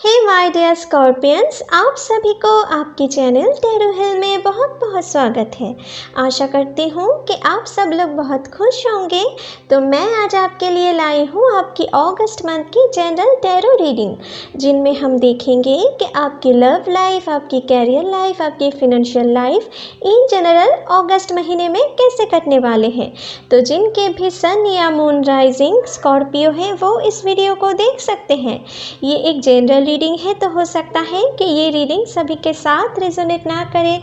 Hey my dear Scorpions, आप सभी को आपके चैनल टैरो हिल में बहुत बहुत स्वागत है। आशा करती हूँ कि आप सब लोग बहुत खुश होंगे। तो मैं आज आपके लिए लाई हूँ आपकी अगस्त मंथ की जनरल टैरो रीडिंग, जिनमें हम देखेंगे कि आपकी लव लाइफ, आपकी कैरियर लाइफ, आपकी फिनेंशियल लाइफ इन जनरल अगस्त महीने में कैसे कटने वाले हैं। तो जिनके भी सन या मून राइजिंग स्कॉर्पियो है वो इस वीडियो को देख सकते हैं। ये एक जनरल रीडिंग है, तो हो सकता है कि ये रीडिंग सभी के साथ रेजोनेट ना करे।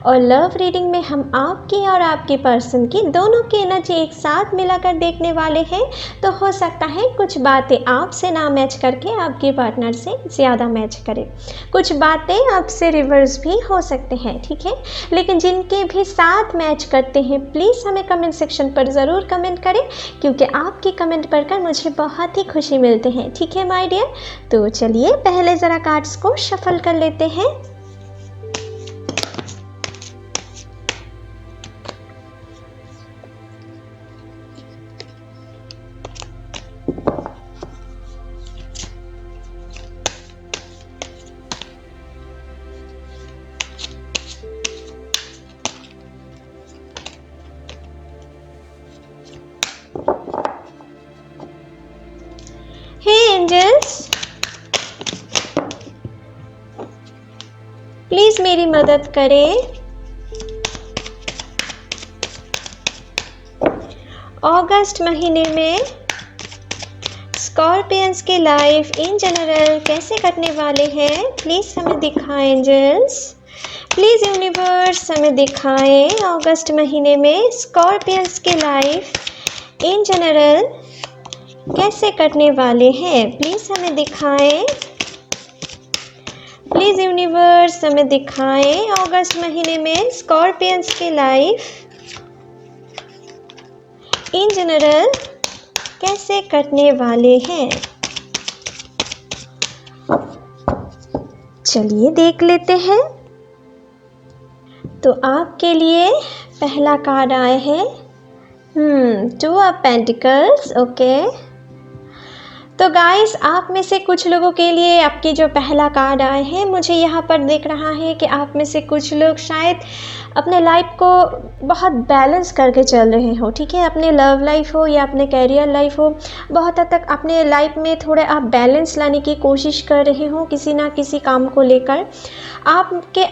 और लव रीडिंग में हम आपकी और आपके पर्सन की दोनों की एनर्जी एक साथ मिलाकर देखने वाले हैं। तो हो सकता है कुछ बातें आपसे ना मैच करके आपके पार्टनर से ज़्यादा मैच करे, कुछ बातें आपसे रिवर्स भी हो सकते हैं, ठीक है। लेकिन जिनके भी साथ मैच करते हैं प्लीज़ हमें कमेंट सेक्शन पर ज़रूर कमेंट करें, क्योंकि आपकी कमेंट पढ़कर मुझे बहुत ही खुशी मिलती है, ठीक है माय डियर। तो चलिए पहले ज़रा कार्ड्स को शफल कर लेते हैं। हे एंजल्स, प्लीज़ मेरी मदद करें। अगस्त महीने में स्कॉर्पियंस की लाइफ इन जनरल कैसे कटने वाले हैं, प्लीज़ हमें दिखाएं एंजल्स। प्लीज़ यूनिवर्स हमें दिखाएं अगस्त महीने में स्कॉर्पियंस की लाइफ इन जनरल कैसे कटने वाले हैं, प्लीज़ हमें दिखाएं। प्लीज़ यूनिवर्स हमें दिखाएं अगस्त महीने में स्कॉर्पियंस की लाइफ इन जनरल कैसे कटने वाले हैं। चलिए देख लेते हैं। तो आपके लिए पहला कार्ड आए हैं टू ऑफ पेंटिकल्स, ओके। तो गाइस, आप में से कुछ लोगों के लिए आपके जो पहला कार्ड आए हैं, मुझे यहाँ पर दिख रहा है कि आप में से कुछ लोग शायद अपने लाइफ को बहुत बैलेंस करके चल रहे हो, ठीक है। अपने लव लाइफ हो या अपने कैरियर लाइफ हो, बहुत हद तक अपने लाइफ में थोड़े आप बैलेंस लाने की कोशिश कर रहे हो किसी ना किसी काम को लेकर। आपके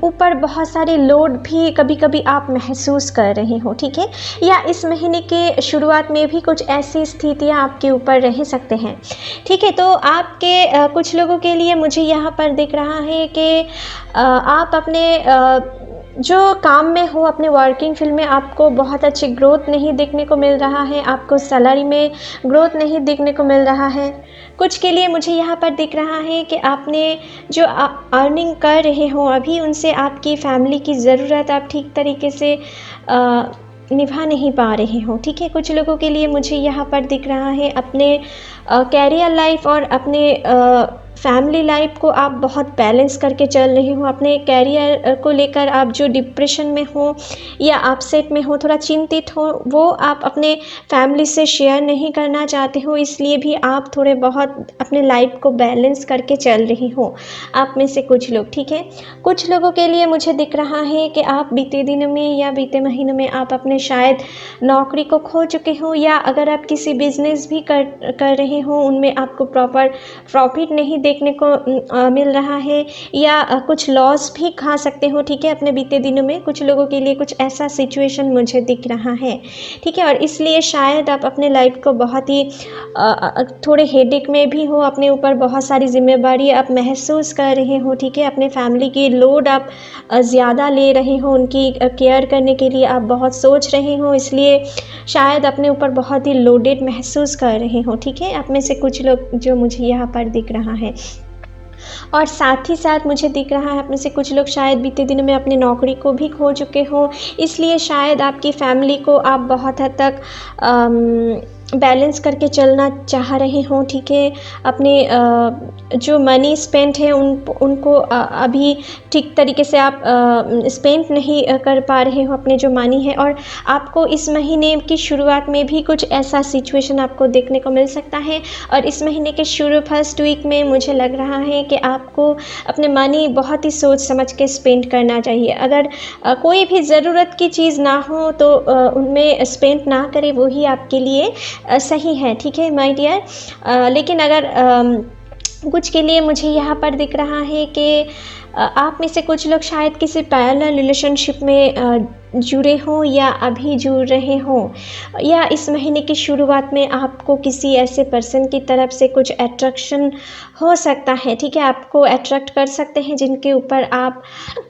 ऊपर बहुत सारे लोड भी कभी कभी आप महसूस कर रहे हो, ठीक है। या इस महीने के शुरुआत में भी कुछ ऐसी स्थितियां आपके ऊपर रह सकते हैं, ठीक है। तो आपके कुछ लोगों के लिए मुझे यहाँ पर दिख रहा है कि आप अपने जो काम में हो, अपने वर्किंग फील्ड में आपको बहुत अच्छी ग्रोथ नहीं देखने को मिल रहा है, आपको सैलरी में ग्रोथ नहीं देखने को मिल रहा है। कुछ के लिए मुझे यहाँ पर दिख रहा है कि आपने जो अर्निंग कर रहे हो अभी, उनसे आपकी फैमिली की ज़रूरत आप ठीक तरीके से निभा नहीं पा रहे हो, ठीक है। कुछ लोगों के लिए मुझे यहाँ पर दिख रहा है अपने कैरियर लाइफ और अपने फैमिली लाइफ को आप बहुत बैलेंस करके चल रहे हो। अपने कैरियर को लेकर आप जो डिप्रेशन में हो या अपसेट में हो, थोड़ा चिंतित हो, वो आप अपने फैमिली से शेयर नहीं करना चाहते हो, इसलिए भी आप थोड़े बहुत अपने लाइफ को बैलेंस करके चल रही हो, आप में से कुछ लोग, ठीक है। कुछ लोगों के लिए मुझे दिख रहा है कि आप बीते दिनों में या बीते महीनों में आप अपने शायद नौकरी को खो चुके हो, या अगर आप किसी बिजनेस भी कर रहे हो उनमें आपको प्रॉपर प्रॉफिट नहीं देखने को मिल रहा है, या कुछ लॉस भी खा सकते हो, ठीक है, अपने बीते दिनों में। कुछ लोगों के लिए कुछ ऐसा सिचुएशन मुझे दिख रहा है, ठीक है। और इसलिए शायद आप अपने लाइफ को बहुत ही थोड़े हेडेक में भी हो, अपने ऊपर बहुत सारी जिम्मेदारी आप महसूस कर रहे हो, ठीक है। अपने फैमिली की लोड आप ज़्यादा ले रहे हो, उनकी केयर करने के लिए आप बहुत सोच रहे हो, इसलिए शायद अपने ऊपर बहुत ही लोडेड महसूस कर रहे हो, ठीक है। आप में से कुछ लोग जो मुझे यहाँ पर दिख रहा है। और साथ ही साथ मुझे दिख रहा है आप में से कुछ लोग शायद बीते दिनों में अपनी नौकरी को भी खो चुके हो, इसलिए शायद आपकी फैमिली को आप बहुत हद तक बैलेंस करके चलना चाह रहे हों, ठीक है। अपने जो मनी स्पेंड है उनको अभी ठीक तरीके से आप स्पेंड नहीं कर पा रहे हो अपने जो मनी है, और आपको इस महीने की शुरुआत में भी कुछ ऐसा सिचुएशन आपको देखने को मिल सकता है। और इस महीने के फर्स्ट वीक में मुझे लग रहा है कि आपको अपने मनी बहुत ही सोच समझ के स्पेंड करना चाहिए। अगर कोई भी ज़रूरत की चीज़ ना हो तो उनमें स्पेंड ना करें, वही आपके लिए सही है, ठीक है माय डियर। लेकिन अगर कुछ के लिए मुझे यहाँ पर दिख रहा है कि आप में से कुछ लोग शायद किसी पैरेलल रिलेशनशिप में जुड़े हों या अभी जुड़ रहे हों, या इस महीने की शुरुआत में आपको किसी ऐसे पर्सन की तरफ से कुछ अट्रैक्शन हो सकता है, ठीक है। आपको अट्रैक्ट कर सकते हैं जिनके ऊपर आप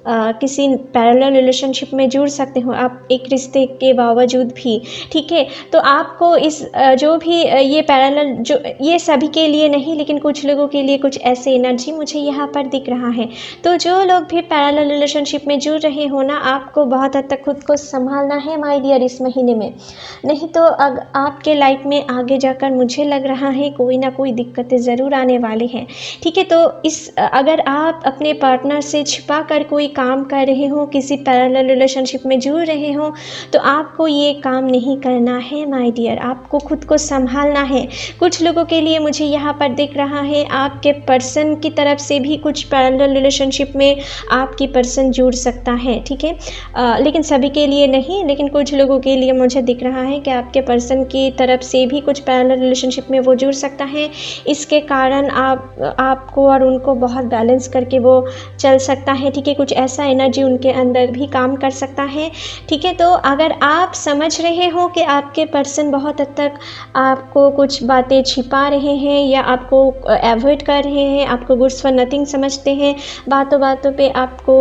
किसी पैरेलल रिलेशनशिप में जुड़ सकते हो, आप एक रिश्ते के बावजूद भी, ठीक है। तो आपको इस जो भी ये पैरेलल, जो ये सभी के लिए नहीं लेकिन कुछ लोगों के लिए कुछ ऐसे एनर्जी मुझे यहाँ पर दिख रहा है। तो जो लोग भी पैरेलल रिलेशनशिप में जुड़ रहे हो ना, आपको बहुत हद तक खुद को संभालना है माय डियर इस महीने में, नहीं तो आपके लाइफ में आगे जाकर मुझे लग रहा है कोई ना कोई दिक्कतें ज़रूर आने वाले हैं, ठीक है। तो अगर आप अपने पार्टनर से छिपा कर कोई काम कर रहे हो, किसी पैरेलल रिलेशनशिप में जुड़ रहे हो, तो आपको ये काम नहीं करना है माय डियर, आपको खुद को संभालना है। कुछ लोगों के लिए मुझे यहाँ पर दिख रहा है आपके पर्सन की तरफ से भी कुछ पैरेलल रिलेशनशिप में आपकी पर्सन जुड़ सकता है, ठीक है। लेकिन सभी के लिए नहीं, लेकिन कुछ लोगों के लिए मुझे दिख रहा है कि आपके पर्सन की तरफ से भी कुछ पैरेलल रिलेशनशिप में वो जुड़ सकता है। इसके कारण आपको और उनको बहुत बैलेंस करके वो चल सकता है, ठीक है। कुछ ऐसा एनर्जी उनके अंदर भी काम कर सकता है, ठीक है। तो अगर आप समझ रहे हो कि आपके पर्सन बहुत हद तक आपको कुछ बातें छिपा रहे हैं या आपको अवॉइड कर रहे हैं, आपको गुड्स फॉर नथिंग समझते हैं, बातों बातों पे आपको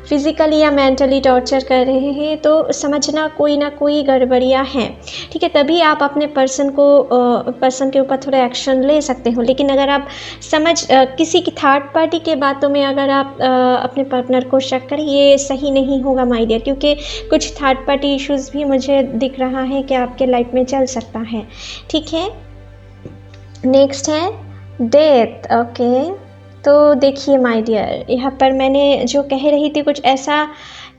फिज़िकली या मेंटली टॉर्चर कर रहे हैं, तो समझना कोई ना कोई गड़बड़ियाँ हैं, ठीक है। तभी आप अपने पर्सन के ऊपर थोड़ा एक्शन ले सकते हो। लेकिन अगर आप किसी की थर्ड पार्टी के बातों में अगर आप अपने पार्टनर को शक करें, ये सही नहीं होगा माय डियर, क्योंकि कुछ थर्ड पार्टी इश्यूज़ भी मुझे दिख रहा है कि आपके लाइफ में चल सकता है, ठीक है। नेक्स्ट है डेथ, ओके। तो देखिए माय डियर, यहाँ पर मैंने जो कह रही थी कुछ ऐसा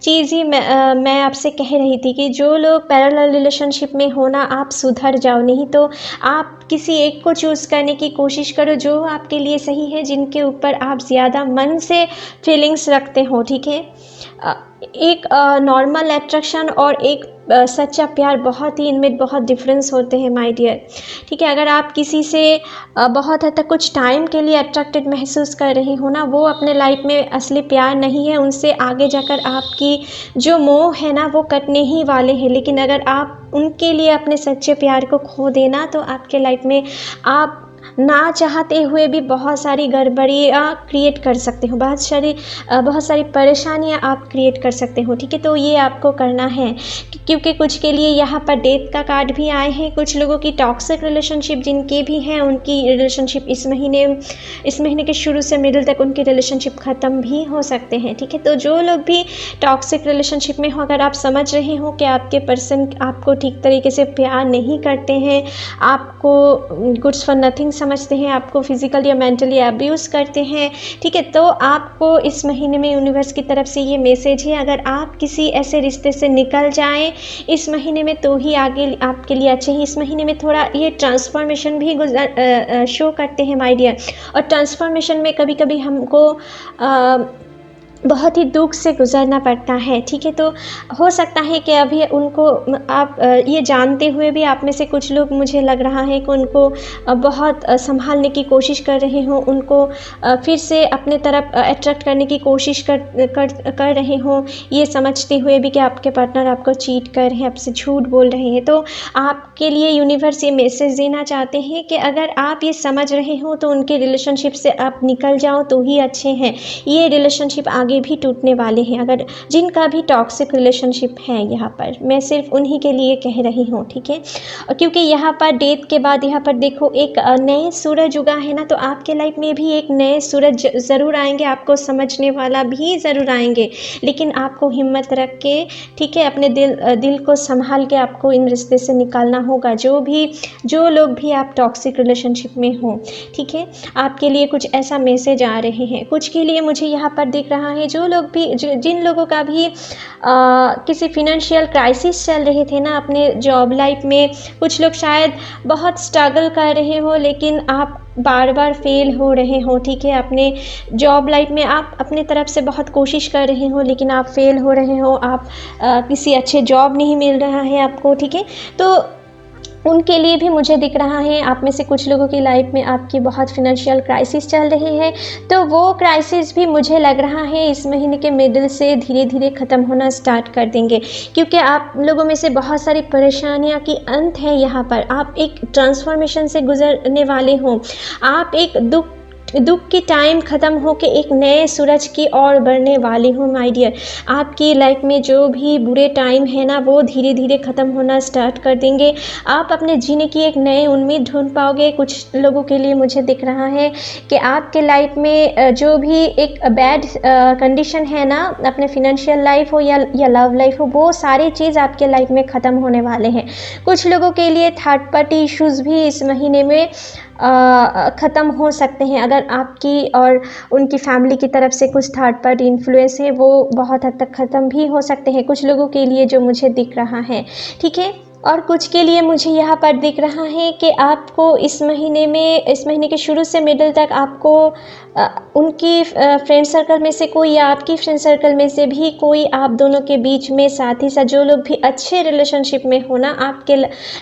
चीज़ ही मैं आपसे कह रही थी कि जो लोग पैरेलल रिलेशनशिप में हो ना, आप सुधर जाओ, नहीं तो आप किसी एक को चूज़ करने की कोशिश करो जो आपके लिए सही है, जिनके ऊपर आप ज़्यादा मन से फीलिंग्स रखते हो, ठीक है। एक नॉर्मल अट्रैक्शन और एक सच्चा प्यार, बहुत ही इनमें बहुत डिफरेंस होते हैं माय डियर, ठीक है। अगर आप किसी से बहुत हद तक कुछ टाइम के लिए अट्रैक्टेड महसूस कर रहे हो ना, वो अपने लाइफ में असली प्यार नहीं है, उनसे आगे जाकर आपकी जो मोह है ना वो कटने ही वाले हैं। लेकिन अगर आप उनके लिए अपने सच्चे प्यार को खो देना, तो आपके लाइफ में आप ना चाहते हुए भी बहुत सारी गड़बड़ियाँ क्रिएट कर सकते हो, बहुत सारी परेशानियाँ आप क्रिएट कर सकते हो, ठीक है। तो ये आपको करना है, क्योंकि कुछ के लिए यहाँ पर डेथ का कार्ड भी आए हैं। कुछ लोगों की टॉक्सिक रिलेशनशिप जिनके भी हैं, उनकी रिलेशनशिप इस महीने के शुरू से मिडिल तक उनकी रिलेशनशिप ख़त्म भी हो सकते हैं, ठीक है। तो जो लोग भी टॉक्सिक रिलेशनशिप में हो, अगर आप समझ रहे हो कि आपके पर्सन आपको ठीक तरीके से प्यार नहीं करते हैं, आपको गुड्स फॉर नथिंग समझते हैं, आपको फिज़िकल या मेंटली अब्यूज़ करते हैं, ठीक है, तो आपको इस महीने में यूनिवर्स की तरफ से ये मैसेज है, अगर आप किसी ऐसे रिश्ते से निकल जाएं इस महीने में, तो ही आगे आपके लिए अच्छे ही। इस महीने में थोड़ा ये ट्रांसफॉर्मेशन भी शो करते हैं माय डियर, और ट्रांसफॉर्मेशन में कभी कभी हमको बहुत ही दुख से गुज़रना पड़ता है, ठीक है। तो हो सकता है कि अभी उनको आप ये जानते हुए भी आप में से कुछ लोग, मुझे लग रहा है कि उनको बहुत संभालने की कोशिश कर रहे हो, उनको फिर से अपने तरफ अट्रैक्ट करने की कोशिश कर रहे हो, ये समझते हुए भी कि आपके पार्टनर आपको चीट कर रहे हैं, आपसे झूठ बोल रहे हैं। तो आपके लिए यूनिवर्स ये मैसेज देना चाहते हैं कि अगर आप ये समझ रहे हो तो उनके रिलेशनशिप से आप निकल जाओ तो ही अच्छे हैं। ये रिलेशनशिप आगे भी टूटने वाले हैं, अगर जिनका भी टॉक्सिक रिलेशनशिप है यहाँ पर, मैं सिर्फ उन्हीं के लिए कह रही हूँ, ठीक है। और क्योंकि यहाँ पर डेथ के बाद यहाँ पर देखो एक नए सूरज उगा है ना, तो आपके लाइफ में भी एक नए सूरज ज़रूर आएंगे, आपको समझने वाला भी ज़रूर आएंगे, लेकिन आपको हिम्मत रख के, ठीक है, अपने दिल को संभाल के आपको इन रिश्ते से निकालना होगा। जो लोग भी आप टॉक्सिक रिलेशनशिप में हो, ठीक है, आपके लिए कुछ ऐसा मैसेज आ रहे हैं। कुछ के लिए मुझे यहाँ पर दिख रहा है, जो लोग भी जिन लोगों का भी किसी फिनेंशियल क्राइसिस चल रहे थे ना अपने जॉब लाइफ में, कुछ लोग शायद बहुत स्ट्रगल कर रहे हो, लेकिन आप बार बार फेल हो रहे हो, ठीक है, अपने जॉब लाइफ में आप अपने तरफ से बहुत कोशिश कर रहे हो, लेकिन आप फेल हो रहे हो, आप किसी अच्छे जॉब नहीं मिल रहा है आपको, ठीक है। तो उनके लिए भी मुझे दिख रहा है, आप में से कुछ लोगों की लाइफ में आपकी बहुत फिनेंशियल क्राइसिस चल रही है, तो वो क्राइसिस भी मुझे लग रहा है इस महीने के मिडिल से धीरे धीरे ख़त्म होना स्टार्ट कर देंगे, क्योंकि आप लोगों में से बहुत सारी परेशानियां की अंत है यहाँ पर। आप एक ट्रांसफॉर्मेशन से गुजरने वाले हो, आप एक दुख की टाइम ख़त्म होके एक नए सूरज की ओर बढ़ने वाले हो माय डियर। आपकी लाइफ में जो भी बुरे टाइम है ना, वो धीरे धीरे ख़त्म होना स्टार्ट कर देंगे। आप अपने जीने की एक नई उम्मीद ढूंढ पाओगे। कुछ लोगों के लिए मुझे दिख रहा है कि आपके लाइफ में जो भी एक बैड कंडीशन है ना, अपने फिनेंशियल लाइफ हो या लव लाइफ हो, वो सारी चीज़ आपके लाइफ में ख़त्म होने वाले हैं। कुछ लोगों के लिए थर्ड पार्टी इश्यूज़ भी इस महीने में ख़त्म हो सकते हैं। अगर आपकी और उनकी फैमिली की तरफ से कुछ थर्ड पार्टी इन्फ्लुएंस है, वो बहुत हद तक ख़त्म भी हो सकते हैं कुछ लोगों के लिए, जो मुझे दिख रहा है, ठीक है। और कुछ के लिए मुझे यहाँ पर दिख रहा है कि आपको इस महीने के शुरू से मिडिल तक आपको उनकी फ्रेंड सर्कल में से कोई या आपकी फ्रेंड सर्कल में से भी कोई आप दोनों के बीच में साथ ही साथ जो लोग भी अच्छे रिलेशनशिप में हो ना, आपके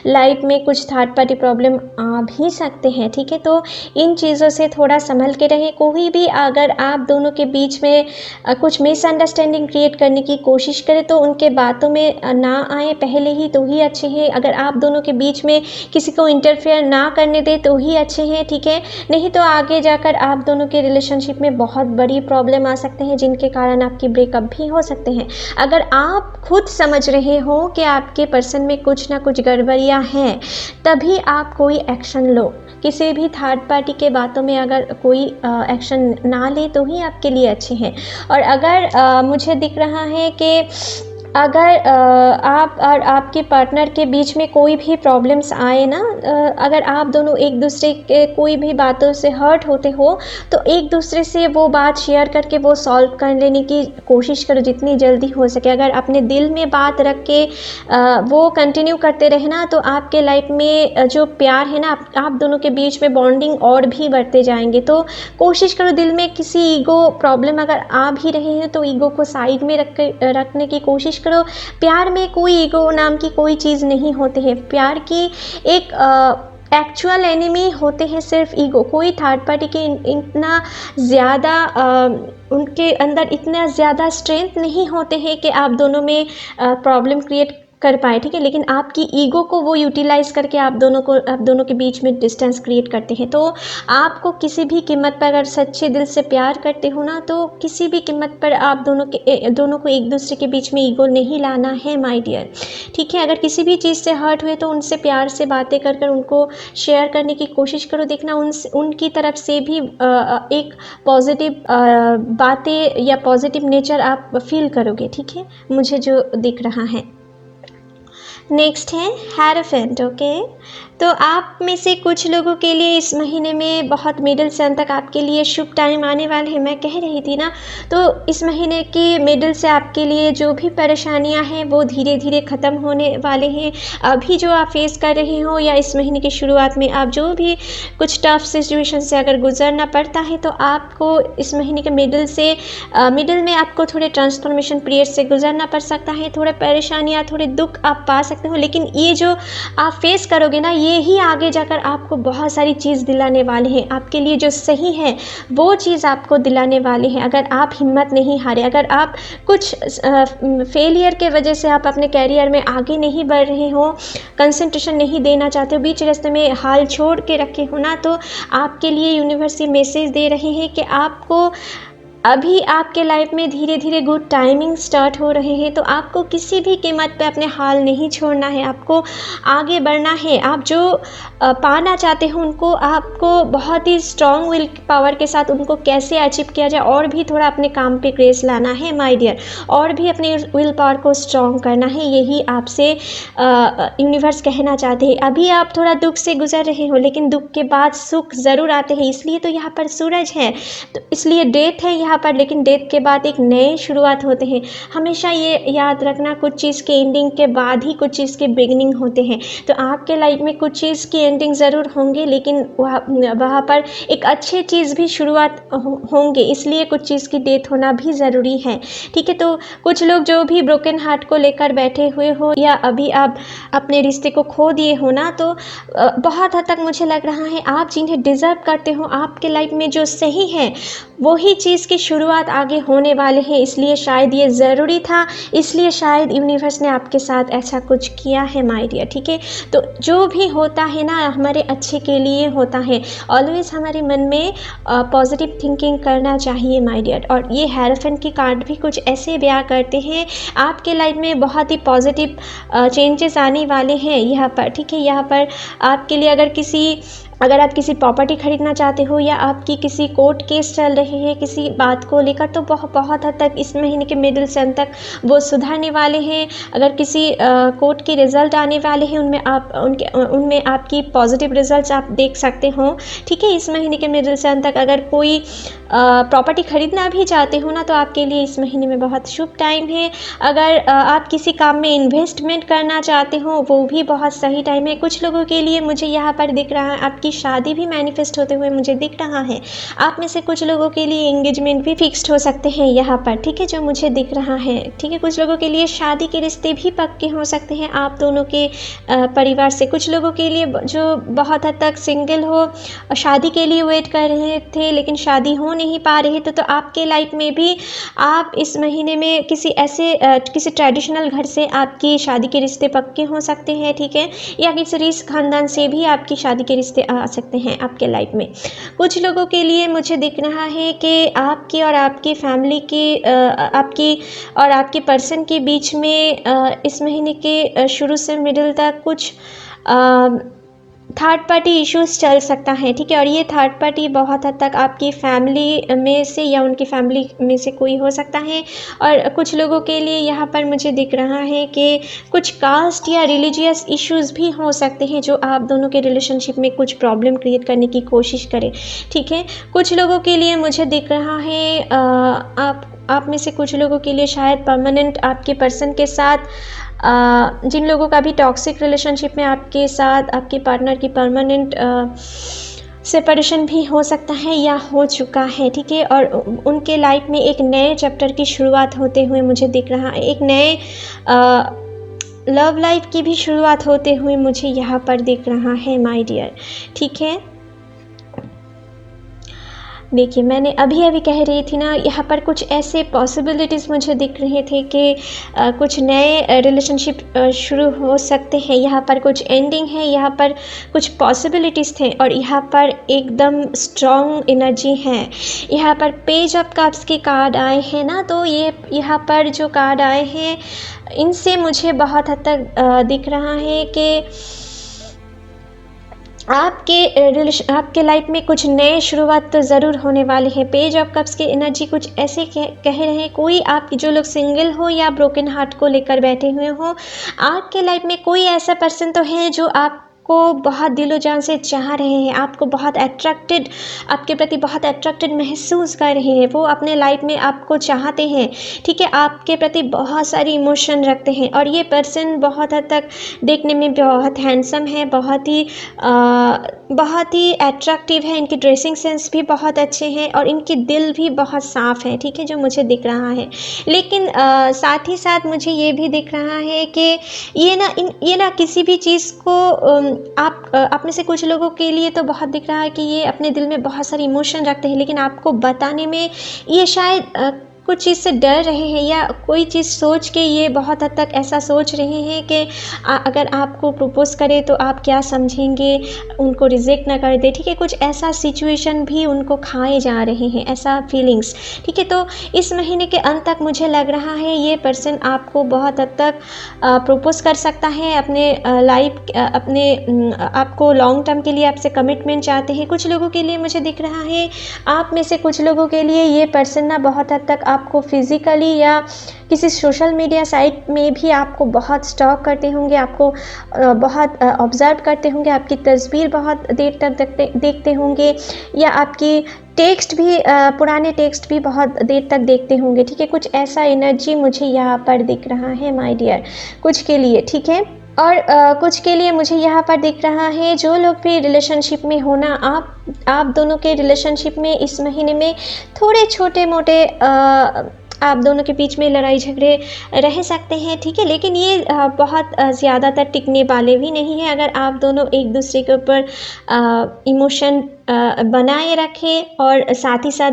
लाइफ में कुछ थर्ड पार्टी प्रॉब्लम आ भी सकते हैं, ठीक है। तो इन चीज़ों से थोड़ा संभल के रहें। कोई भी अगर आप दोनों के बीच में कुछ मिसअंडरस्टैंडिंग क्रिएट करने की कोशिश करे तो उनके बातों में ना आए पहले ही, तो ही अच्छे हैं। अगर आप दोनों के बीच में किसी को इंटरफेयर ना करने दे तो ही अच्छे हैं, ठीक है। नहीं तो आगे जाकर आप दोनों के रिलेशनशिप में बहुत बड़ी प्रॉब्लम आ सकते हैं, जिनके कारण आपकी ब्रेकअप भी हो सकते हैं। अगर आप खुद समझ रहे हो कि आपके पर्सन में कुछ ना कुछ गड़बड़ियाँ हैं, तभी आप कोई एक्शन लो। किसी भी थर्ड पार्टी के बातों में अगर कोई एक्शन ना ले तो ही आपके लिए अच्छे हैं। और अगर मुझे दिख रहा है कि अगर आप और आपके पार्टनर के बीच में कोई भी प्रॉब्लम्स आए ना, अगर आप दोनों एक दूसरे के कोई भी बातों से हर्ट होते हो, तो एक दूसरे से वो बात शेयर करके वो सॉल्व कर लेने की कोशिश करो जितनी जल्दी हो सके। अगर अपने दिल में बात रख के वो कंटिन्यू करते रहना, तो आपके लाइफ में जो प्यार है ना, आप दोनों के बीच में बॉन्डिंग और भी बढ़ते जाएंगे। तो कोशिश करो, दिल में किसी ईगो प्रॉब्लम अगर आ भी रहे हैं तो ईगो को साइड में रखने की कोशिश करो। प्यार में कोई ईगो नाम की कोई चीज़ नहीं होती है। प्यार की एक एक्चुअल एनिमी होते हैं सिर्फ ईगो। कोई थर्ड पार्टी के इतना ज़्यादा उनके अंदर इतना ज़्यादा स्ट्रेंथ नहीं होते हैं कि आप दोनों में प्रॉब्लम क्रिएट कर पाए, ठीक है। लेकिन आपकी ईगो को वो यूटिलाइज़ करके आप दोनों के बीच में डिस्टेंस क्रिएट करते हैं। तो आपको किसी भी कीमत पर, अगर सच्चे दिल से प्यार करते हो ना, तो किसी भी कीमत पर आप दोनों को एक दूसरे के बीच में ईगो नहीं लाना है माय डियर, ठीक है। अगर किसी भी चीज़ से हर्ट हुए तो उनसे प्यार से बातें कर उनको शेयर करने की कोशिश करो। देखना उनकी तरफ से भी एक पॉजिटिव बातें या पॉजिटिव नेचर आप फील करोगे, ठीक है, मुझे जो दिख रहा है। नेक्स्ट है हेरोफेंट, ओके। तो आप में से कुछ लोगों के लिए इस महीने में बहुत मिडिल से अंत तक आपके लिए शुभ टाइम आने वाले हैं। मैं कह रही थी ना, तो इस महीने की मिडिल से आपके लिए जो भी परेशानियां हैं वो धीरे धीरे ख़त्म होने वाले हैं। अभी जो आप फेस कर रहे हो या इस महीने की शुरुआत में आप जो भी कुछ टफ सिचुएशन से अगर गुजरना पड़ता है, तो आपको इस महीने के मिडिल में आपको थोड़े ट्रांसफॉर्मेशन पीरियड से गुजरना पड़ सकता है। थोड़े परेशानियाँ, थोड़े दुख आप पा सकते हो, लेकिन ये जो आप फेस करोगे ना, ये ही आगे जाकर आपको बहुत सारी चीज़ दिलाने वाले हैं। आपके लिए जो सही है वो चीज़ आपको दिलाने वाले हैं। अगर आप हिम्मत नहीं हारे, अगर आप कुछ फेलियर के वजह से आप अपने कैरियर में आगे नहीं बढ़ रहे हो, कंसंट्रेशन नहीं देना चाहते हो, बीच रास्ते में हाल छोड़ के रखे हो ना, तो आपके लिए यूनिवर्स ये मैसेज दे रहे हैं कि आपको अभी आपके लाइफ में धीरे धीरे गुड टाइमिंग स्टार्ट हो रहे हैं, तो आपको किसी भी कीमत पे अपने हाल नहीं छोड़ना है, आपको आगे बढ़ना है। आप जो पाना चाहते हो उनको आपको बहुत ही स्ट्रॉन्ग विल पावर के साथ उनको कैसे अचीव किया जाए, और भी थोड़ा अपने काम पे ग्रेस लाना है माय डियर, और भी अपने विल पावर को स्ट्रॉन्ग करना है। यही आपसे यूनिवर्स कहना चाहते हैं। अभी आप थोड़ा दुख से गुजर रहे हो, लेकिन दुख के बाद सुख ज़रूर आते हैं, इसलिए तो यहाँ पर सूरज है, तो इसलिए डेथ है यहाँ पर, लेकिन डेथ के बाद एक नए शुरुआत होते हैं। हमेशा ये याद रखना, कुछ चीज़ के एंडिंग के बाद ही कुछ चीज़ के बिगिनिंग होते हैं। तो आपके लाइफ में कुछ चीज़ की एंडिंग ज़रूर होंगे, लेकिन वहाँ पर एक अच्छी चीज़ भी शुरुआत होंगे, इसलिए कुछ चीज़ की डेथ होना भी ज़रूरी है। ठीक है, तो कुछ लोग जो भी ब्रोकन हार्ट को लेकर बैठे हुए हो, या अभी आप अपने रिश्ते को खो दिए हो ना, तो बहुत हद तक मुझे लग रहा है आप जिन्हें डिज़र्व करते हो, आपके लाइफ में जो सही है वही चीज़ की शुरुआत आगे होने वाले हैं। इसलिए शायद ये ज़रूरी था, इसलिए शायद यूनिवर्स ने आपके साथ ऐसा कुछ किया है माय डियर। ठीक है, तो जो भी होता है ना हमारे अच्छे के लिए होता है। ऑलवेज़ हमारे मन में पॉजिटिव थिंकिंग करना चाहिए माय डियर। और ये हेरोफेंट की कार्ड भी कुछ ऐसे बयां करते हैं, आपके लाइफ में बहुत ही पॉजिटिव चेंजेस आने वाले हैं यहाँ पर। ठीक है, यहाँ पर आपके लिए अगर आप किसी प्रॉपर्टी खरीदना चाहते हो, या आपकी किसी कोर्ट केस चल रहे हैं किसी बात को लेकर, तो बहुत हद तक इस महीने के मिडिल से अंत तक वो सुधरने वाले हैं। अगर किसी कोर्ट के रिज़ल्ट आने वाले हैं, उनमें आपकी पॉजिटिव रिजल्ट्स आप देख सकते हो। ठीक है, इस महीने के मिडिल से अंत तक अगर कोई प्रॉपर्टी खरीदना भी चाहते हो ना, तो आपके लिए इस महीने में बहुत शुभ टाइम है। अगर आप किसी काम में इन्वेस्टमेंट करना चाहते हो, वो भी बहुत सही टाइम है। कुछ लोगों के लिए मुझे यहाँ पर दिख रहा है आपकी शादी भी मैनिफेस्ट होते हुए मुझे दिख रहा है। आप में से कुछ लोगों के लिए एंगेजमेंट भी फिक्स्ड हो सकते हैं यहाँ पर। ठीक है, जो मुझे दिख रहा है। ठीक है, कुछ लोगों के लिए शादी के रिश्ते भी पक्के हो सकते हैं आप दोनों के परिवार से। कुछ लोगों के लिए जो बहुत हद तक सिंगल हो, शादी के लिए वेट कर रहे थे लेकिन शादी हो नहीं पा रही, तो आपके लाइफ में भी आप इस महीने में किसी ट्रेडिशनल घर से आपकी शादी के रिश्ते पक्के हो सकते हैं। ठीक है, या किसी रीस खानदान से भी आपकी शादी के रिश्ते आ सकते हैं आपके लाइफ में। कुछ लोगों के लिए मुझे दिख रहा है कि आपकी और आपकी फैमिली की आपकी और आपके पर्सन के बीच में इस महीने के शुरू से मिडिल तक कुछ थर्ड पार्टी इश्यूज़ चल सकता है। ठीक है, और ये थर्ड पार्टी बहुत हद तक आपकी फैमिली में से या उनकी फैमिली में से कोई हो सकता है। और कुछ लोगों के लिए यहाँ पर मुझे दिख रहा है कि कुछ कास्ट या रिलीजियस इश्यूज़ भी हो सकते हैं, जो आप दोनों के रिलेशनशिप में कुछ प्रॉब्लम क्रिएट करने की कोशिश करें। ठीक है, कुछ लोगों के लिए मुझे दिख रहा है आप में से कुछ लोगों के लिए शायद परमानेंट आपके पर्सन के साथ जिन लोगों का भी टॉक्सिक रिलेशनशिप में आपके साथ आपके पार्टनर की परमानेंट सेपरेशन भी हो सकता है या हो चुका है। ठीक है, और उनके लाइफ में एक नए चैप्टर की शुरुआत होते हुए मुझे दिख रहा है। एक नए लव लाइफ की भी शुरुआत होते हुए मुझे यहाँ पर दिख रहा है माय डियर। ठीक है, देखिए मैंने अभी कह रही थी ना, यहाँ पर कुछ ऐसे पॉसिबिलिटीज़ मुझे दिख रहे थे कि कुछ नए रिलेशनशिप शुरू हो सकते हैं। यहाँ पर कुछ एंडिंग है, यहाँ पर कुछ पॉसिबिलिटीज़ थे, और यहाँ पर एकदम स्ट्रॉन्ग एनर्जी है। यहाँ पर पेज ऑफ कप्स के कार्ड आए हैं ना, तो ये यहाँ पर जो कार्ड आए हैं इनसे मुझे बहुत हद तक दिख रहा है कि आपके लाइफ में कुछ नए शुरुआत तो ज़रूर होने वाले हैं। पेज ऑफ कप्स की एनर्जी कुछ ऐसे कह रहे हैं, कोई आप जो लोग सिंगल हो या ब्रोकन हार्ट को लेकर बैठे हुए हो, आपके लाइफ में कोई ऐसा पर्सन तो है जो आपको बहुत दिलो जान से चाह रहे हैं, आपको बहुत अट्रैक्टेड, आपके प्रति बहुत अट्रैक्टेड महसूस कर रहे हैं। वो अपने लाइफ में आपको चाहते हैं। ठीक है, आपके प्रति बहुत सारी इमोशन रखते हैं, और ये पर्सन बहुत हद तक देखने में बहुत हैंडसम है, बहुत ही अट्रैक्टिव है। इनकी ड्रेसिंग सेंस भी बहुत अच्छे हैं, और इनके दिल भी बहुत साफ़ है। ठीक है, जो मुझे दिख रहा है। लेकिन साथ ही साथ मुझे ये भी दिख रहा है कि ये ना किसी भी चीज़ को आप में से कुछ लोगों के लिए तो बहुत दिख रहा है कि ये अपने दिल में बहुत सारी इमोशन रखते हैं, लेकिन आपको बताने में ये शायद कुछ चीज़ से डर रहे हैं या कोई चीज़ सोच के ये बहुत हद तक ऐसा सोच रहे हैं कि अगर आपको प्रपोज़ करे तो आप क्या समझेंगे, उनको रिजेक्ट ना कर दे, ठीक है। कुछ ऐसा सिचुएशन भी उनको खाए जा रहे हैं, ऐसा फीलिंग्स, ठीक है। तो इस महीने के अंत तक मुझे लग रहा है ये पर्सन आपको बहुत हद तक प्रपोज़ कर सकता है, अपने आपको लॉन्ग टर्म के लिए आपसे कमिटमेंट चाहते हैं। कुछ लोगों के लिए मुझे दिख रहा है, आप में से कुछ लोगों के लिए ये पर्सन ना बहुत हद तक आपको फिज़िकली या किसी सोशल मीडिया साइट में भी आपको बहुत स्टॉक करते होंगे, आपको बहुत ऑब्ज़र्व करते होंगे, आपकी तस्वीर बहुत देर तक देखते होंगे, या आपकी टेक्स्ट भी पुराने टेक्स्ट भी बहुत देर तक देखते होंगे, ठीक है। कुछ ऐसा एनर्जी मुझे यहाँ पर दिख रहा है माय डियर, कुछ के लिए, ठीक है। और कुछ के लिए मुझे यहाँ पर दिख रहा है, जो लोग भी रिलेशनशिप में हो ना, आप दोनों के रिलेशनशिप में इस महीने में थोड़े छोटे मोटे आप दोनों के बीच में लड़ाई झगड़े रह सकते हैं, ठीक है। लेकिन ये बहुत ज़्यादातर टिकने वाले भी नहीं हैं। अगर आप दोनों एक दूसरे के ऊपर इमोशन बनाए रखें और साथ ही साथ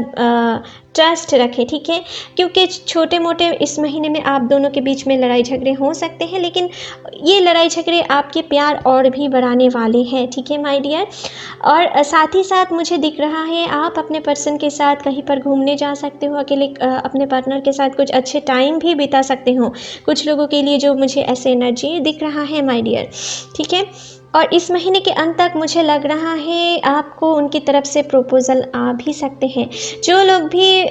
ट्रस्ट रखें, ठीक है। क्योंकि छोटे मोटे इस महीने में आप दोनों के बीच में लड़ाई झगड़े हो सकते हैं, लेकिन ये लड़ाई झगड़े आपके प्यार और भी बढ़ाने वाले हैं, ठीक है माय डियर। और साथ ही साथ मुझे दिख रहा है, आप अपने पर्सन के साथ कहीं पर घूमने जा सकते हो, अकेले अपने पार्टनर के साथ कुछ अच्छे टाइम भी बिता सकते हो, कुछ लोगों के लिए, जो मुझे ऐसे एनर्जी दिख रहा है माय डियर, ठीक है। और इस महीने के अंत तक मुझे लग रहा है आपको उनकी तरफ से प्रपोज़ल आ भी सकते हैं। जो लोग भी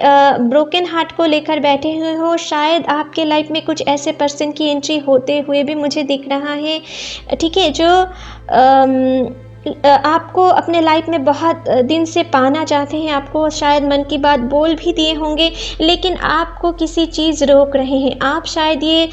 ब्रोकन हार्ट को लेकर बैठे हुए हो, शायद आपके लाइफ में कुछ ऐसे पर्सन की एंट्री होते हुए भी मुझे दिख रहा है, ठीक है, जो आपको अपने लाइफ में बहुत दिन से पाना चाहते हैं, आपको शायद मन की बात बोल भी दिए होंगे, लेकिन आपको किसी चीज़ रोक रहे हैं। आप शायद ये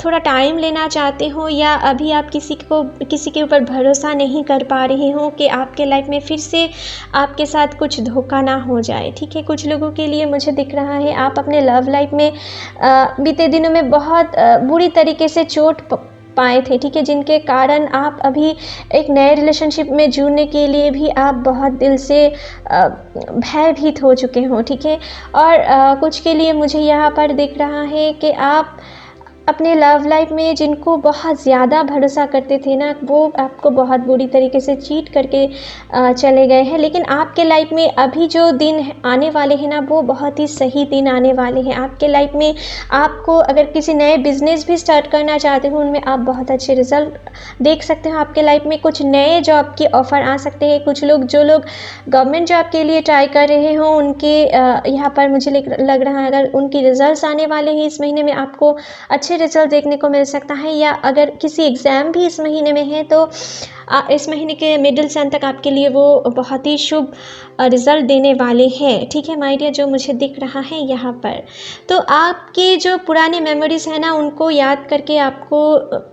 थोड़ा टाइम लेना चाहते हो, या अभी आप किसी के ऊपर भरोसा नहीं कर पा रहे हो कि आपके लाइफ में फिर से आपके साथ कुछ धोखा ना हो जाए, ठीक है। कुछ लोगों के लिए मुझे दिख रहा है, आप अपने लव लाइफ में बीते दिनों में बहुत बुरी तरीके से चोट पाए थे, ठीक है, जिनके कारण आप अभी एक नए रिलेशनशिप में जुड़ने के लिए भी आप बहुत दिल से भयभीत हो चुके हो, ठीक है। और कुछ के लिए मुझे यहाँ पर दिख रहा है कि आप अपने लव लाइफ में जिनको बहुत ज़्यादा भरोसा करते थे ना, वो आपको बहुत बुरी तरीके से चीट करके चले गए हैं। लेकिन आपके लाइफ में अभी जो दिन आने वाले हैं ना, वो बहुत ही सही दिन आने वाले हैं आपके लाइफ में। आपको अगर किसी नए बिज़नेस भी स्टार्ट करना चाहते हो, उनमें आप बहुत अच्छे रिजल्ट देख सकते हो। आपके लाइफ में कुछ नए जॉब के ऑफ़र आ सकते हैं। कुछ लोग, जो लोग गवर्नमेंट जॉब के लिए ट्राई कर रहे हो, उनके यहाँ पर मुझे लग रहा है, अगर उनकी रिज़ल्ट आने वाले हैं इस महीने में, आपको अच्छे रिजल्ट देखने को मिल सकता है। या अगर किसी एग्ज़ाम भी इस महीने में है, तो इस महीने के मिडिल से अंत तक आपके लिए वो बहुत ही शुभ रिज़ल्ट देने वाले हैं, ठीक है माय डियर, जो मुझे दिख रहा है यहाँ पर। तो आपके जो पुराने मेमोरीज़ हैं ना, उनको याद करके आपको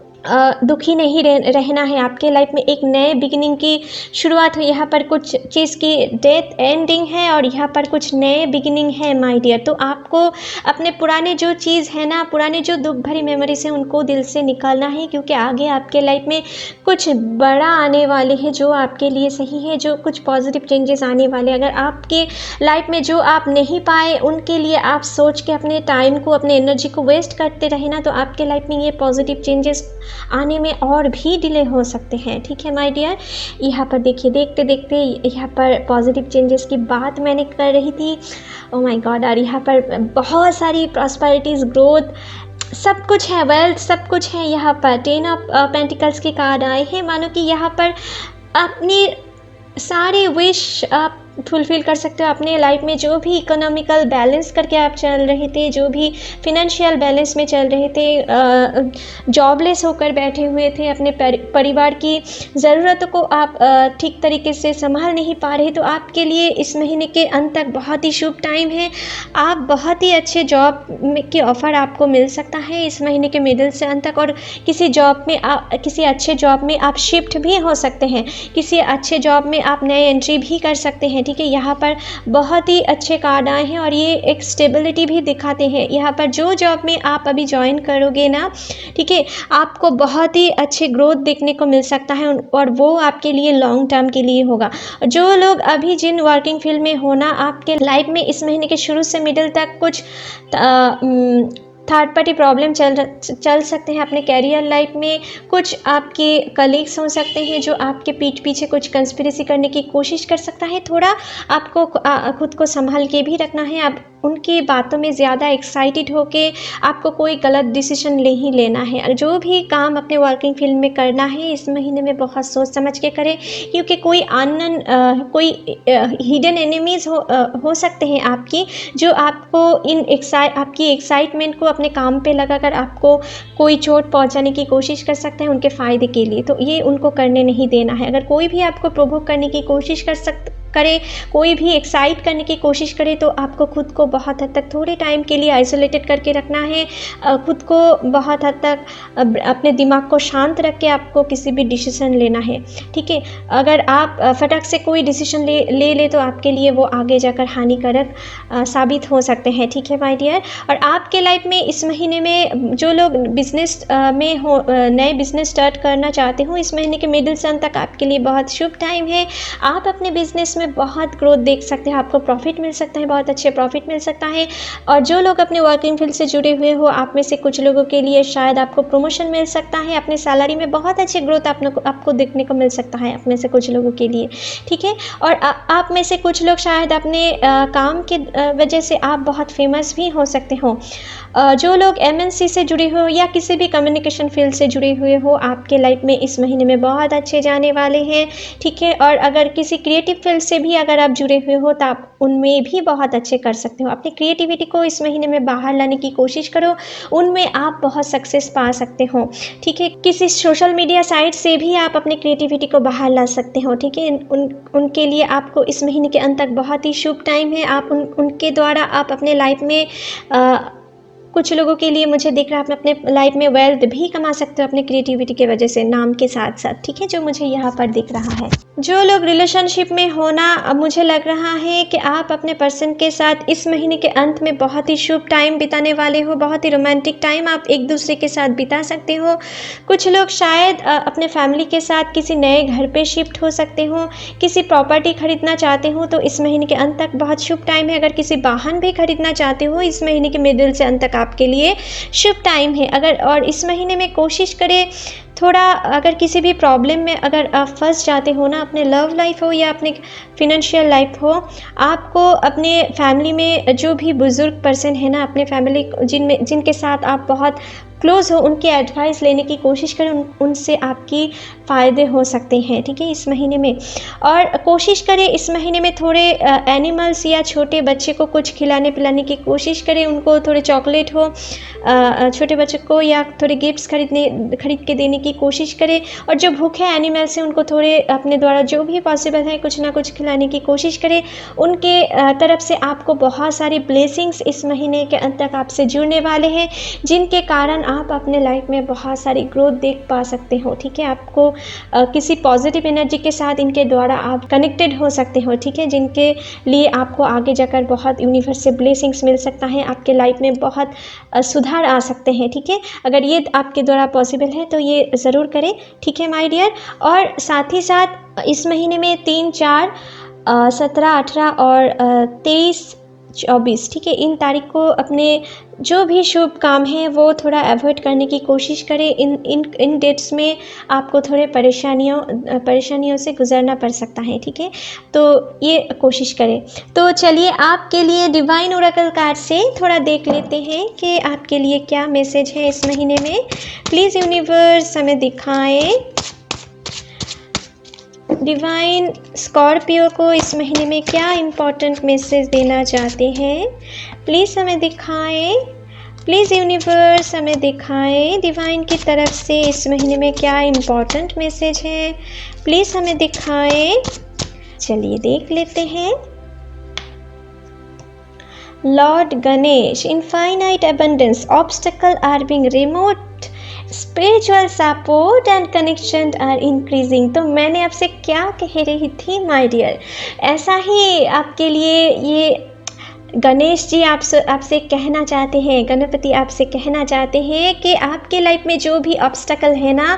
दुखी नहीं रहना है। आपके लाइफ में एक नए बिगिनिंग की शुरुआत हुई। यहाँ पर कुछ चीज़ की डेथ एंडिंग है और यहाँ पर कुछ नए बिगिनिंग है माय डियर। तो आपको अपने पुराने जो चीज़ है ना, पुराने जो दुख भरी मेमोरीज हैं, उनको दिल से निकालना है, क्योंकि आगे आपके लाइफ में कुछ बड़ा आने वाले हैं जो आपके लिए सही है, जो कुछ पॉजिटिव चेंजेस आने वाले। अगर आपके लाइफ में जो आप नहीं पाए, उनके लिए आप सोच के अपने टाइम को, अपने एनर्जी को वेस्ट करते रहे ना, तो आपके लाइफ में ये पॉजिटिव चेंजेस आने में और भी डिले हो सकते हैं, ठीक है माय डियर। यहाँ पर देखिए, देखते देखते यहाँ पर पॉजिटिव चेंजेस की बात मैंने कर रही थी, ओह माय गॉड। और यहाँ पर बहुत सारी प्रॉस्पेरिटीज़, ग्रोथ, सब कुछ है, वेल्थ, सब कुछ है। यहाँ पर 10 ऑफ पेंटिकल्स के कार्ड आए हैं, मानो कि यहाँ पर अपनी सारे विश आप फुलफ़िल कर सकते हो। अपने लाइफ में जो भी इकोनॉमिकल बैलेंस करके आप चल रहे थे, जो भी फिनेंशियल बैलेंस में चल रहे थे, जॉबलेस होकर बैठे हुए थे, अपने परिवार की ज़रूरतों को आप ठीक तरीके से संभाल नहीं पा रहे, तो आपके लिए इस महीने के अंत तक बहुत ही शुभ टाइम है। आप बहुत ही अच्छे जॉब के ऑफ़र आपको मिल सकता है इस महीने के मिडिल से अंत तक। और किसी जॉब में किसी अच्छे जॉब में आप शिफ्ट भी हो सकते हैं, किसी अच्छे जॉब में आप नए एंट्री भी कर सकते हैं, हैं, ठीक है। यहाँ पर बहुत ही अच्छे कार्ड आए हैं और ये एक स्टेबिलिटी भी दिखाते हैं। यहाँ पर जो जॉब में आप अभी ज्वाइन करोगे ना, ठीक है, आपको बहुत ही अच्छे ग्रोथ देखने को मिल सकता है और वो आपके लिए लॉन्ग टर्म के लिए होगा। जो लोग अभी जिन वर्किंग फील्ड में हो ना, आपके लाइफ में इस महीने के शुरू से मिडिल तक कुछ थर्ड पार्टी प्रॉब्लम चल सकते हैं अपने कैरियर लाइफ में। कुछ आपके कलीग्स हो सकते हैं जो आपके पीठ पीछे कुछ कंस्पिरेसी करने की कोशिश कर सकता है। थोड़ा आपको खुद को संभाल के भी रखना है। आप उनकी बातों में ज़्यादा एक्साइटेड होके आपको कोई गलत डिसीजन नहीं लेना है। जो भी काम अपने वर्किंग फील्ड में करना है इस महीने में बहुत सोच समझ के करें, क्योंकि कोई कोई हिडन एनिमीज़ हो सकते हैं आपकी, जो आपको आपकी एक्साइटमेंट को अपने काम पे लगाकर आपको कोई चोट पहुंचाने की कोशिश कर सकते हैं उनके फ़ायदे के लिए। तो ये उनको करने नहीं देना है। अगर कोई भी आपको प्रोवोक करने की कोशिश करे, कोई भी एक्साइट करने की कोशिश करे, तो आपको खुद को बहुत हद तक थोड़े टाइम के लिए आइसोलेटेड करके रखना है। खुद को बहुत हद तक अपने दिमाग को शांत रख के आपको किसी भी डिसीजन लेना है, ठीक है। अगर आप फटक से कोई डिसीजन ले तो आपके लिए वो आगे जाकर हानिकारक साबित हो सकते हैं, ठीक है माय डियर। और आपके लाइफ में इस महीने में जो लोग बिजनेस में हो, नए बिजनेस स्टार्ट करना चाहते हो, इस महीने के मिडिल सन तक आपके लिए बहुत शुभ टाइम है। आप अपने बिजनेस में बहुत ग्रोथ देख सकते हैं, आपको प्रॉफिट मिल सकता है, बहुत अच्छे प्रॉफिट मिल सकता है। और जो लोग अपने वर्किंग फील्ड से जुड़े हुए हो, आप में से कुछ लोगों के लिए शायद आपको प्रमोशन मिल सकता है। अपने सैलरी में बहुत अच्छे ग्रोथ आपको देखने को मिल सकता है आप में से कुछ लोगों के लिए, ठीक है। और आप में से कुछ लोग शायद अपने काम के वजह से आप बहुत फेमस भी हो सकते हो। जो लोग MNC से जुड़े हो या किसी भी कम्युनिकेशन फील्ड से जुड़े हुए हो, आपके लाइफ में इस महीने में बहुत अच्छे जाने वाले हैं, ठीक है। और अगर किसी क्रिएटिव फील्ड से भी अगर आप जुड़े हुए हो तो आप उनमें भी बहुत अच्छे कर सकते हो। अपनी क्रिएटिविटी को इस महीने में बाहर लाने की कोशिश करो, उनमें आप बहुत सक्सेस पा सकते हो, ठीक है। किसी सोशल मीडिया साइट से भी आप अपनी क्रिएटिविटी को बाहर ला सकते हो, ठीक है। उनके लिए आपको इस महीने के अंत तक बहुत ही शुभ टाइम है। आप उनके द्वारा आप अपने लाइफ में कुछ लोगों के लिए मुझे दिख रहा है आप अपने लाइफ में वेल्थ भी कमा सकते हो अपने क्रिएटिविटी के वजह से, नाम के साथ साथ, ठीक है, जो मुझे यहाँ पर दिख रहा है। जो लोग रिलेशनशिप में होना, अब मुझे लग रहा है कि आप अपने पर्सन के साथ इस महीने के अंत में बहुत ही शुभ टाइम बिताने वाले हो। बहुत ही रोमांटिक टाइम आप एक दूसरे के साथ बिता सकते हो। कुछ लोग शायद अपने फैमिली के साथ किसी नए घर पे शिफ्ट हो सकते हो। किसी प्रॉपर्टी खरीदना चाहते हो तो इस महीने के अंत तक बहुत शुभ टाइम है। अगर किसी वाहन भी खरीदना चाहते हो, इस महीने के मिडिल से अंत तक आपके लिए शुभ टाइम है। और इस महीने में कोशिश करें थोड़ा, अगर किसी भी प्रॉब्लम में अगर आप फंस जाते हो ना, अपने लव लाइफ हो या अपने फिनेंशियल लाइफ हो, आपको अपने फैमिली में जो भी बुजुर्ग पर्सन है ना, अपने फैमिली जिनके साथ आप बहुत क्लोज़ हो, उनकी एडवाइस लेने की कोशिश करें। उनसे आपकी फ़ायदे हो सकते हैं, ठीक है, इस महीने में। और कोशिश करें इस महीने में थोड़े एनिमल्स या छोटे बच्चे को कुछ खिलाने पिलाने की कोशिश करें। उनको थोड़े चॉकलेट हो छोटे बच्चों को, या थोड़े गिफ्ट्स खरीद के देने की कोशिश करें। और जो भूखे एनिमल्स हैं उनको थोड़े अपने द्वारा जो भी पॉसिबल है कुछ ना कुछ खिलाने की कोशिश करें। उनके तरफ से आपको बहुत सारी ब्लेसिंग्स इस महीने के अंत तक आपसे जुड़ने वाले हैं, जिनके कारण आप अपने लाइफ में बहुत सारी ग्रोथ देख पा सकते हो, ठीक है। आपको किसी पॉजिटिव एनर्जी के साथ इनके द्वारा आप कनेक्टेड हो सकते हो, ठीक है, जिनके लिए आपको आगे जाकर बहुत यूनिवर्स से ब्लेसिंग्स मिल सकता है। आपके लाइफ में बहुत सुधार आ सकते हैं, ठीक है। अगर ये आपके द्वारा पॉसिबल है तो ये ज़रूर करें, ठीक है माय डियर। और साथ ही साथ इस महीने में 3, 4, 17, 18 और 23, 24, ठीक है, इन तारीख को अपने जो भी शुभ काम है वो थोड़ा अवॉइड करने की कोशिश करें। इन डेट्स में आपको थोड़े परेशानियों से गुजरना पड़ सकता है, ठीक है, तो ये कोशिश करें। तो चलिए आपके लिए डिवाइन ओरेकल कार्ड से थोड़ा देख लेते हैं कि आपके लिए क्या मैसेज है इस महीने में। प्लीज़ यूनिवर्स हमें दिखाएं, डिवाइन स्कॉर्पियो को इस महीने में क्या इम्पोर्टेंट मैसेज देना चाहते हैं। प्लीज़ हमें दिखाएं, प्लीज़ यूनिवर्स हमें दिखाएं डिवाइन की तरफ से इस महीने में क्या इम्पोर्टेंट मैसेज है। प्लीज़ हमें दिखाएं। चलिए देख लेते हैं। Lord Ganesh, infinite abundance, obstacle are being removed, spiritual support and connection are increasing. तो मैंने आपसे क्या कह रही थी माय डियर, ऐसा ही आपके लिए ये गणेश जी आपसे कहना चाहते हैं, गणपति आपसे कहना चाहते हैं कि आपके लाइफ में जो भी ऑब्स्टकल है ना,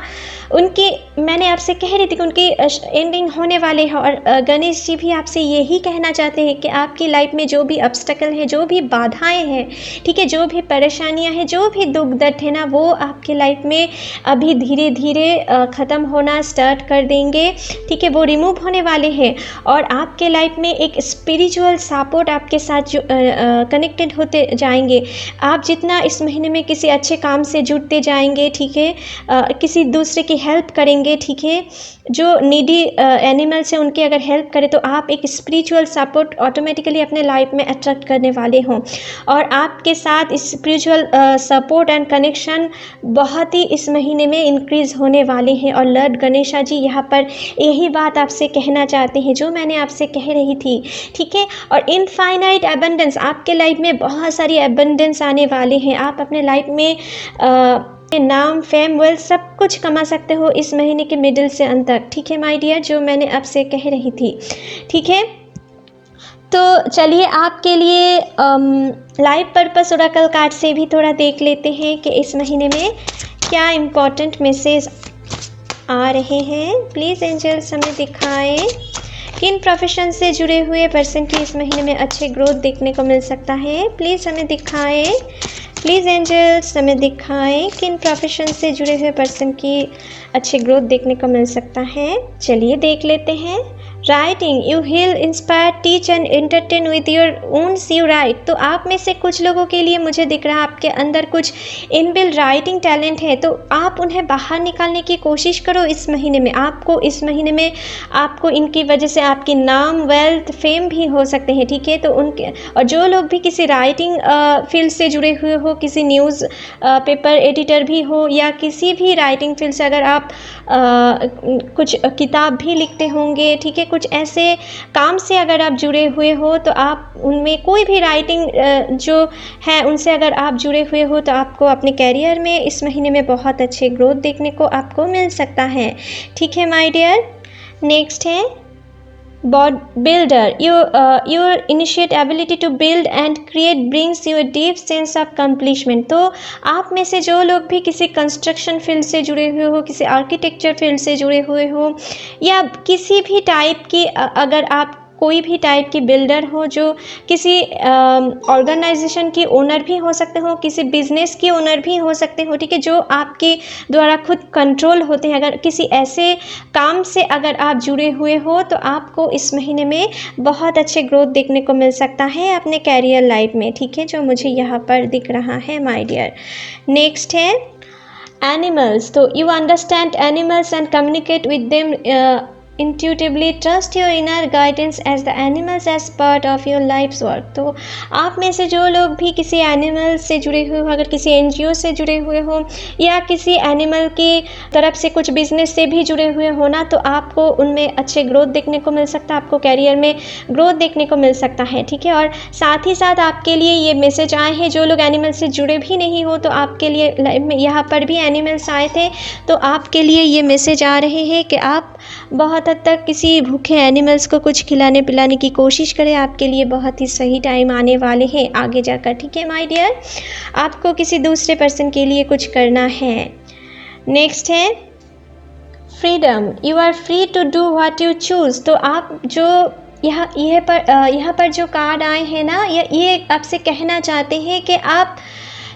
उनकी, मैंने आपसे कह रही थी कि उनकी एंडिंग होने वाले हैं। और गणेश जी भी आपसे यही कहना चाहते हैं कि आपकी लाइफ में जो भी ऑब्स्टकल है, जो भी बाधाएं हैं, ठीक है, जो भी परेशानियां हैं, जो भी दुख दर्द है ना, वो आपके लाइफ में अभी धीरे धीरे ख़त्म होना स्टार्ट कर देंगे, ठीक है, वो रिमूव होने वाले हैं। और आपके लाइफ में एक स्पिरिचुअल सपोर्ट आपके साथ कनेक्टेड होते जाएंगे। आप जितना इस महीने में किसी अच्छे काम से जुड़ते जाएंगे, ठीक है, किसी दूसरे की हेल्प करेंगे, ठीक है, जो नीडी एनिमल्स हैं उनकी अगर हेल्प करें तो आप एक स्पिरिचुअल सपोर्ट ऑटोमेटिकली अपने लाइफ में अट्रैक्ट करने वाले हों। और आपके साथ स्पिरिचुअल सपोर्ट एंड कनेक्शन बहुत ही इस महीने में इंक्रीज़ होने वाले हैं। और लॉर्ड गणेशा जी यहाँ पर यही बात आपसे कहना चाहते हैं जो मैंने आपसे कह रही थी, ठीक है। और इनफाइनाइट एबंडेंस, आपके लाइफ में बहुत सारी एबंडेंस आने वाले हैं। आप अपने लाइफ में नाम, फेम, वेल्थ सब कुछ कमा सकते हो इस महीने के मिडिल से अंत तक, ठीक है माय डियर, जो मैंने आपसे कह रही थी, ठीक है। तो चलिए आपके लिए लाइफ पर्पस ओरेकल कार्ड से भी थोड़ा देख लेते हैं कि इस महीने में क्या इम्पोर्टेंट मैसेज आ रहे हैं। प्लीज़ एंजल्स हमें दिखाएं किन प्रोफेशन से जुड़े हुए पर्सन की इस महीने में अच्छे ग्रोथ देखने को मिल सकता है। प्लीज़ हमें दिखाएं, प्लीज़ एंजल्स हमें दिखाएं किन प्रोफेशन से जुड़े हुए पर्सन की अच्छे ग्रोथ देखने को मिल सकता है। चलिए देख लेते हैं। Writing, you heal, inspire, teach and entertain with your wounds you write. तो आप में से कुछ लोगों के लिए मुझे दिख रहा है आपके अंदर कुछ इनबिल्ट राइटिंग टैलेंट है, तो आप उन्हें बाहर निकालने की कोशिश करो इस महीने में। आपको इस महीने में आपको इनकी वजह से आपकी नाम, वेल्थ, फेम भी हो सकते हैं, ठीक है। तो उनके, और जो लोग भी किसी राइटिंग फील्ड से जुड़े हुए हो, किसी न्यूज़ पेपर एडिटर भी हो या किसी भी राइटिंग फील्ड से अगर आप कुछ किताब भी लिखते होंगे, ठीक है, कुछ ऐसे काम से अगर आप जुड़े हुए हो, तो आप उनमें कोई भी राइटिंग जो है उनसे अगर आप जुड़े हुए हो तो आपको अपने कैरियर में इस महीने में बहुत अच्छे ग्रोथ देखने को आपको मिल सकता है, ठीक है माय डियर। नेक्स्ट है baud builder, your initiate ability to build and create brings you a deep sense of कंप्लीशमेंट। तो आप में से जो लोग भी किसी कंस्ट्रक्शन फील्ड से जुड़े हुए हो, किसी आर्किटेक्चर फील्ड से जुड़े हुए हो, या किसी भी टाइप की अगर आप कोई भी टाइप की बिल्डर हो, जो किसी ऑर्गेनाइजेशन की ओनर भी हो सकते हो, किसी बिजनेस की ओनर भी हो सकते हो, ठीक है, जो आपके द्वारा खुद कंट्रोल होते हैं, अगर किसी ऐसे काम से अगर आप जुड़े हुए हो तो आपको इस महीने में बहुत अच्छे ग्रोथ देखने को मिल सकता है अपने कैरियर लाइफ में, ठीक है, जो मुझे यहाँ पर दिख रहा है माय डियर। नेक्स्ट है एनिमल्स, तो you understand animals and communicate with them intuitively, trust your inner guidance as the animals as part of your life's work। तो आप में से जो लोग भी किसी एनिमल से जुड़े हुए हो, अगर किसी एनजीओ से जुड़े हुए हो या किसी एनिमल की तरफ से कुछ बिजनेस से भी जुड़े हुए हो ना, तो आपको उनमें अच्छे ग्रोथ देखने को मिल सकता है, आपको कैरियर में ग्रोथ देखने को मिल सकता है, ठीक है। और साथ ही साथ आपके लिए ये मैसेज आए हैं, जो लोग एनिमल से जुड़े भी नहीं हो तो आपके लिए लाइफ में यहाँ पर भी एनिमल्स आए थे, तो आपके लिए ये मैसेज आ रहे हैं कि आप बहुत हद तक किसी भूखे एनिमल्स को कुछ खिलाने पिलाने की कोशिश करें। आपके लिए बहुत ही सही टाइम आने वाले हैं आगे जाकर, ठीक है माय डियर। आपको किसी दूसरे पर्सन के लिए कुछ करना है। नेक्स्ट है freedom, you are free to do what you choose. तो आप जो यहाँ पर जो कार्ड आए हैं ना, ये आपसे कहना चाहते हैं कि आप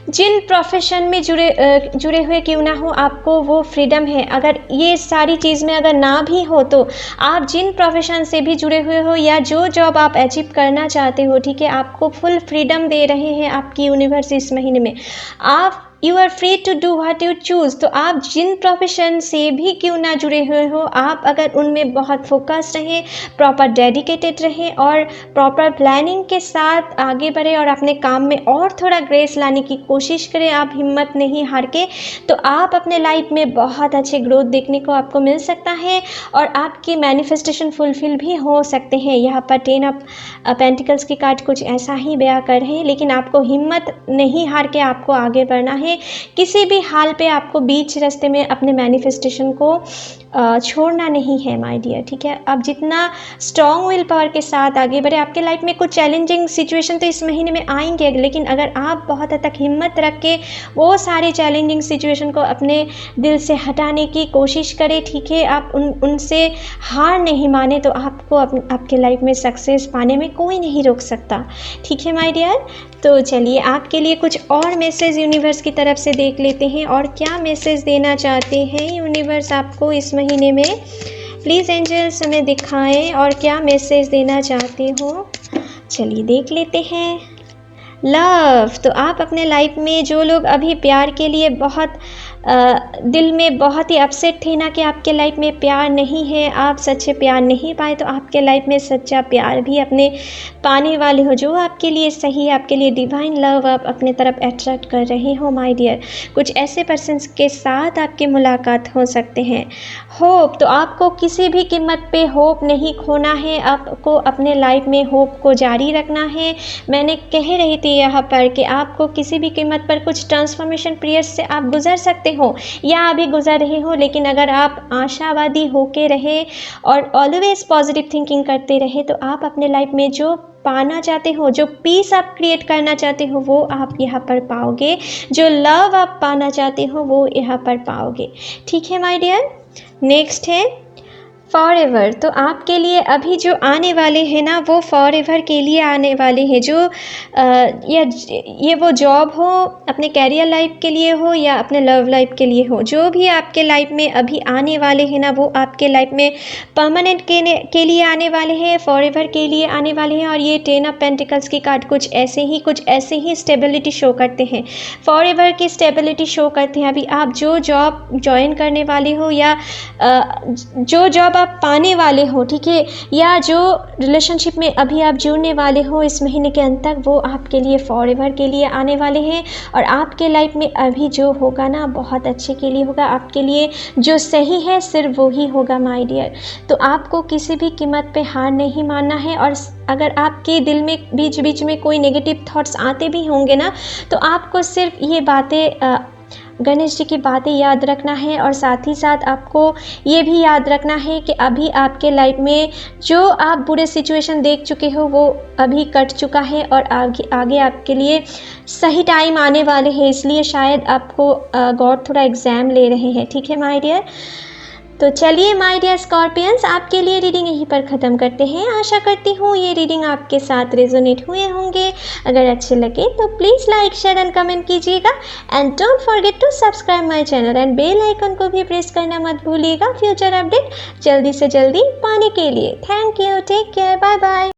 जिन प्रोफेशन में जुड़े हुए क्यों ना हो, आपको वो फ्रीडम है। अगर ये सारी चीज़ में अगर ना भी हो तो आप जिन प्रोफेशन से भी जुड़े हुए हो या जो जॉब आप अचीव करना चाहते हो, ठीक है, आपको फुल फ्रीडम दे रहे हैं आपकी यूनिवर्स इस महीने में। आप you are free to do what you choose. तो आप जिन प्रोफेशन से भी क्यों ना जुड़े हुए हो, आप अगर उनमें बहुत फोकस रहें, प्रॉपर डेडिकेटेड रहें और प्रॉपर प्लानिंग के साथ आगे बढ़े और अपने काम में और थोड़ा ग्रेस लाने की कोशिश करें, आप हिम्मत नहीं हार के, तो आप अपने लाइफ में बहुत अच्छे ग्रोथ देखने को आपको मिल सकता है और आपकी मैनिफेस्टेशन फुलफिल भी हो सकते हैं। यहाँ पर 10 ऑफ पेंटिकल्स की कार्ड कुछ ऐसा ही बयां कर रहे हैं, लेकिन आपको हिम्मत नहीं हार के आपको आगे बढ़ना है। है, किसी भी हाल पे आपको बीच रास्ते में अपने मैनिफेस्टेशन को छोड़ना नहीं है माय डियर, ठीक है। आप जितना स्ट्रॉन्ग विल पावर के साथ आगे बढ़े, आपके लाइफ में कुछ चैलेंजिंग सिचुएशन तो इस महीने में आएंगे, लेकिन अगर आप बहुत हद तक हिम्मत रख के वो सारे चैलेंजिंग सिचुएशन को अपने दिल से हटाने की कोशिश करें, ठीक है, आप उनसे हार नहीं माने, तो आपको आपके लाइफ में सक्सेस पाने में कोई नहीं रोक सकता, ठीक है माय डियर। तो चलिए आपके लिए कुछ और मैसेज यूनिवर्स की तरफ से देख लेते हैं, और क्या मैसेज देना चाहते हैं यूनिवर्स आपको इस महीने में। प्लीज़ एंजल्स हमें दिखाएं और क्या मैसेज देना चाहते हो। चलिए देख लेते हैं। लव, तो आप अपने लाइफ में जो लोग अभी प्यार के लिए बहुत दिल में बहुत ही अपसेट थे ना कि आपके लाइफ में प्यार नहीं है, आप सच्चे प्यार नहीं पाए, तो आपके लाइफ में सच्चा प्यार भी अपने पाने वाले हो, जो आपके लिए सही है, आपके लिए डिवाइन लव आप अपने तरफ अट्रैक्ट कर रहे हो माय डियर। कुछ ऐसे पर्सन्स के साथ आपकी मुलाकात हो सकते हैं। होप, तो आपको किसी भी कीमत पे होप नहीं खोना है, आपको अपने लाइफ में होप को जारी रखना है। मैंने कह रही थी यहाँ पर कि आपको किसी भी कीमत पर कुछ ट्रांसफॉर्मेशन पीरियड से आप गुजर सकते हो या अभी गुजर रहे हो, लेकिन अगर आप आशावादी होके रहे और ऑलवेज पॉजिटिव थिंकिंग करते रहे, तो आप अपने लाइफ में जो पाना चाहते हो, जो पीस आप क्रिएट करना चाहते हो, वो आप यहाँ पर पाओगे। जो लव आप पाना चाहते हो वो यहाँ पर पाओगे, ठीक है माय डियर। नेक्स्ट है फॉरएवर, तो आपके लिए अभी जो आने वाले हैं ना, वो फॉरएवर के लिए आने वाले हैं। जो ये वो जॉब हो, अपने कैरियर लाइफ के लिए हो या अपने लव लाइफ के लिए हो, जो भी आपके लाइफ में अभी आने वाले हैं ना, वो आपके लाइफ में परमानेंट के लिए आने वाले हैं, फॉरएवर के लिए आने वाले हैं। और ये 10 ऑफ पेंटिकल्स की कार्ड कुछ ऐसे ही स्टेबिलिटी शो करते हैं, फॉरएवर की स्टेबिलिटी शो करते हैं। अभी आप जो जॉब ज्वाइन करने वाले हो या जो जॉब आप पाने वाले हो, ठीक है, या जो रिलेशनशिप में अभी आप जुड़ने वाले हो इस महीने के अंत तक, वो आपके लिए फॉरएवर के लिए आने वाले हैं। और आपके लाइफ में अभी जो होगा ना, बहुत अच्छे के लिए होगा, आपके लिए जो सही है सिर्फ वो ही होगा माय डियर। तो आपको किसी भी कीमत पे हार नहीं मानना है। और अगर आपके दिल में बीच बीच में कोई नेगेटिव थॉट्स आते भी होंगे ना, तो आपको सिर्फ ये बातें गणेश जी की बातें याद रखना है, और साथ ही साथ आपको ये भी याद रखना है कि अभी आपके लाइफ में जो आप बुरे सिचुएशन देख चुके हो वो अभी कट चुका है, और आगे आपके लिए सही टाइम आने वाले हैं। इसलिए शायद आपको गॉड थोड़ा एग्ज़ाम ले रहे हैं, ठीक है माय डियर। तो चलिए माय डियर स्कॉर्पियंस, आपके लिए रीडिंग यहीं पर ख़त्म करते हैं। आशा करती हूँ ये रीडिंग आपके साथ रेजोनेट हुए होंगे। अगर अच्छे लगे तो please like share and comment कीजिएगा, and don't forget to subscribe my channel and bell icon को भी प्रेस करना मत भूलिएगा फ्यूचर अपडेट जल्दी से जल्दी पाने के लिए। Thank you, take care, bye bye.